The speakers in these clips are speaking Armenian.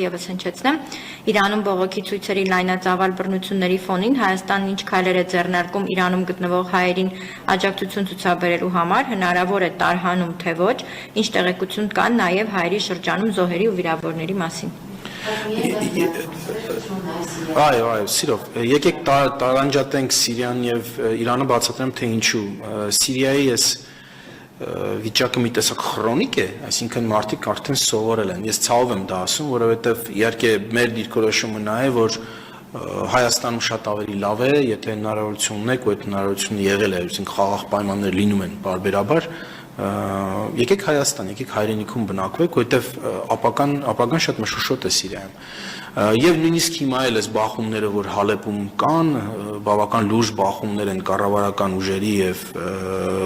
Եվս հնչեցնեմ, Իրանում բողոքի ցույցերի լայնածավալ բռնությունների ֆոնին Հայաստանն ինչ քայլեր է ձեռնարկում Իրանում գտնվող հայերին աջակցություն ցուցաբերելու համար, հնարավոր է տարհանում թե ոչ, ինչ տեղեկություն կան նաև հայերի շրջանում զոհերի ու վիրավորների մասին։ Այո, սիրով, եկեք տարանջատենք Սիրիան եւ Իրանը, բացատրեմ թե ինչու։ Սիրիայի ես վիճակը մի տեսակ քրոնիկ է, այսինքն մարդիկ արդեն սովորել են։ Ես ցավով եմ դա ասում, որովհետև իհարկե մեր դիրքորոշումը նա է, որ Հայաստանում շատ ավելի լավ է, եթե հնարավորություն ունեք, ու այդ հնարավորությունը եղել է, այսինքն խաղաղ պայմաններ լինում են բարբերաբար, եկեք Հայաստան, եկեք հայրենիքում բնակվեք, որովհետև ապագան շատ մշուշոտ է Սիրիայում։ Եվ նույնիսկ հիմա էլ այս բախումները, որ Հալեպում կան, բավական լուրջ բախումներ են կառավարական ուժերի եւ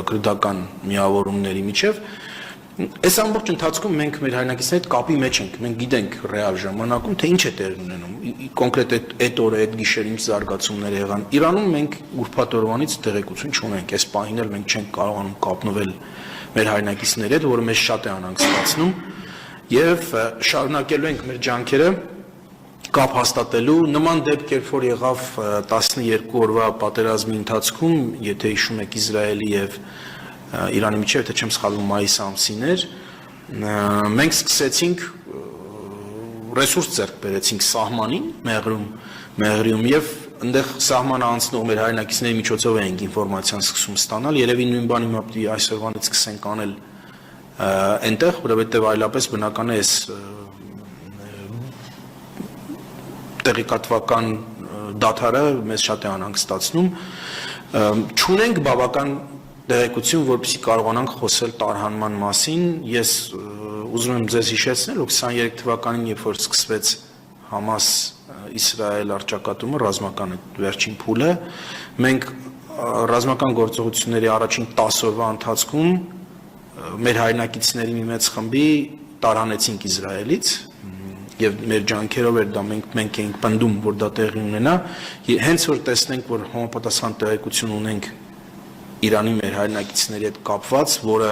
քրդական միավորումների միջև, այս ամբողջ ընթացքում մենք մեր հայրենակիցների հետ կապի մեջ ենք, մենք գիտենք ռեալ ժամանակում, թե ինչ է տեղ ունենում, կոնկրետ այդ օրը, այդ գիշեր ինչ զարգացումներ եղան։ Իրանում մենք ուրբաթ օրվանից տեղեկություն չունենք, այս պահին էլ մենք չենք կարողանում կապնվել մեր հայրենակիցների հետ, որը մեզ շատ է անհանգստացնում, եւ շարունակելու ենք մեր ջանքերը կապ հաստատելու նման դեպք, երբ որ եղավ 12 օրվա պատերազմի ընթացքում, եթե հիշում եք Իսրայելի եւ Իրանի միջև, եթե չեմ սխալվում, մայիս ամսին էր, մենք սկսեցինք ռեսուրս ձեռք բերեցինք սահմանին, Մեղրիում եւ այնտեղ սահմանը անցնող մեր հայրենակիցների միջոցով էինք ինֆորմացիան սկսում ստանալ, երևի նույն բանը հիմա պիտի այսօրվանից սկսենք անել այնտեղ, որովհետեւ այլապես բնական է այս տեղեկատվական դադարը մեզ շատ է անհանգստացնում, չունենք բավական տեղեկություն, որպեսզի կարողանանք խոսել տարհանման մասին։ Ես ուզում եմ ձեզ հիշեցնել, որ 23 թվականին, երբ որ սկսվեց Համաս-Իսրայել առճակատումը, ռազմական վերջին փուլը, մենք ռազմական գործողությունների առաջին 10 օրվա ընթացքում մեր հայրենակիցների մի մեծ խմբի տարհանեցինք Իսրայելից եւ մեր ջանքերով էր դա մենք էինք պնդում, որ դա տեղի ունենա, հենց որ տեսնենք, որ համապատասխան տեղեկություն ունենք Իրանի մեր հայրենակիցների հետ կապված, որը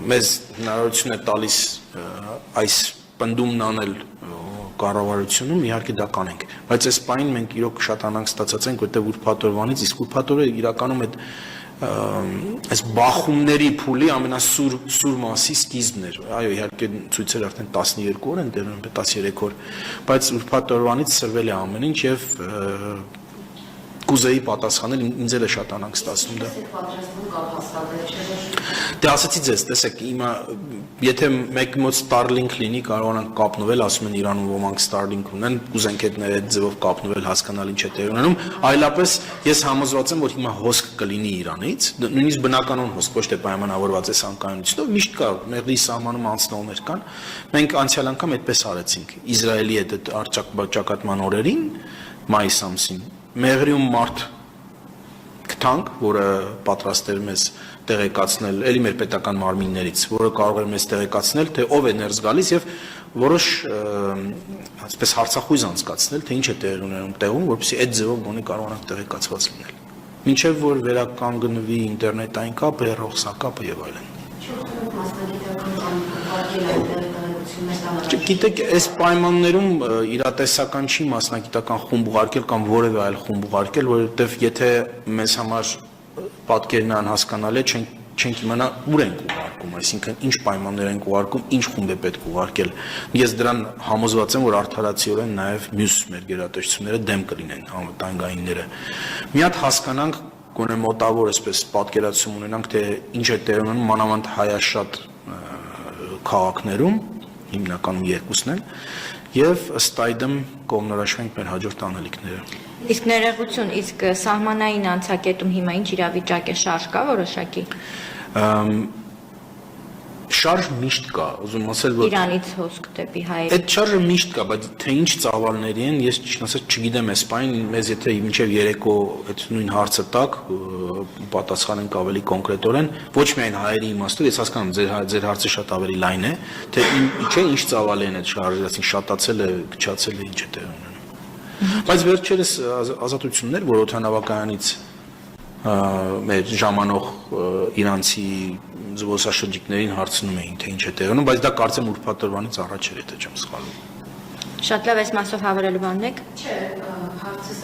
մեզ հնարավորություն է տալիս այս պնդումն անել կառավարությունում, իհարկե դա կանենք, բայց այս պահին մենք իրոք շատ անհանգստացած ենք, որտեղ ուրբաթ օրվանից, իսկ ուրբաթ օրը իրականում այս բախումների փուլի ամենասուր մասի սկիզբն էր։ Այո, իհարկե ցույցերը արդեն 12 օր են տևում, 13 օր, բայց ուրբաթ օրվանից սրվել է ամեն ինչ եւ կուզեի պատասխանել, ինձ էլ է շատ անհանգստացնում դա։ Դե ասացի ձեզ, տեսեք, եթե մեկ մոտ Starlink լինի, կարողանանք կապնվել, ասում են Իրանում ոմանք Starlink ունեն, կուզենք այդ ձևով կապնվել, հասկանալ ինչ է տեղի ունենում, այլապես ես համոզված եմ, որ հիմա հոսք կլինի Իրանից, նույնիսկ բնականon հոսք, ոչ թե պայմանավորված է սանկայունությունով, միշտ կա, Մեղրի սահմանում անցնողներ կան, մենք անցյալ անգամ այդպես արեցինք, Իսրայելի հետ առճակատման օրերին, մայիս ամսին Մեղրիում մարդ գտանք, որը պատրաստ էր մեզ տեղեկացնել, էլի մեր պետական մարմիններից, որը կարող էր մեզ տեղեկացնել, թե ով է ներս գալիս եւ որոշ այսպես հարցախույզ անցկացնել, թե ինչ է տեղի ունենում տեղում, որպեսզի այդ ձևով գոնե կարողանանք տեղեկացված լինել։ Մինչեւ որ վերականգնվի ինտերնետային կապը, հեռախոսակապը եւ այլն։ Գիտեք, այս պայմաններում իրատեսական չի մասնագիտական խումբ ուղարկել կամ որևէ այլ խումբ ուղարկել, որովհետև եթե մեզ համար պատկերն անհասկանալի է, չենք իմանա ուր ենք ուղարկում, այսինքն ինչ պայմաններ ենք ուղարկում, ինչ խումբ է պետք ուղարկել։ Ես դրան համոզված եմ, որ արդարացիորեն նաև մյուս մեր գերատեսչությունները դեմ կլինեն համապատասխանները։ Մի հատ հասկանանք, գոնե մոտավոր այսպես պատկերացում ունենանք, թե ինչ է տեղ ունենում մանավանդ հայաշատ քաղաքներում, հիմնականում երկուսն են, եւ ըստ այդմ կողմնորոշվենք մեր հաջորդ անելիքները։ Իսկ ներողություն, իսկ սահմանային անցակետում հիմա ինչ իրավիճակ է, շարժ կա որոշակի։ Շարժ միշտ կա, ուզում ասել, որ Իրանից հոսք դեպի հայեր։ Այդ շարժը միշտ կա, բայց թե ինչ ծավալների են, ես ճիշտ ասած չգիտեմ, այս պայն մեզ եթե մինչև երեկո այդ նույն հարցը տակ պատասխանենք ավելի կոնկրետորեն, ոչ միայն հայերի իմաստով, ես հասկանում ձեր հարցը շատ ավելի լայն է, թե չէ ինչ ծավալ են այդ շարժը, այսինքն շատացել է, քչացել է, ինչ է տեղի ունենում։ Բայց վերջերս ազատություններ, որ օդանավակայանից մեր ժամանող իրանցի զբոսաշրջիկներին հարցնում էին, թե ինչ է տեղնում, բայց դա կարծեմ ուրբաթ օրվանից առաջ էր, եթե չեմ սխալվում։ Շատ լավ, այս մասով հավելելու բան ունեք։ Չէ, հարցս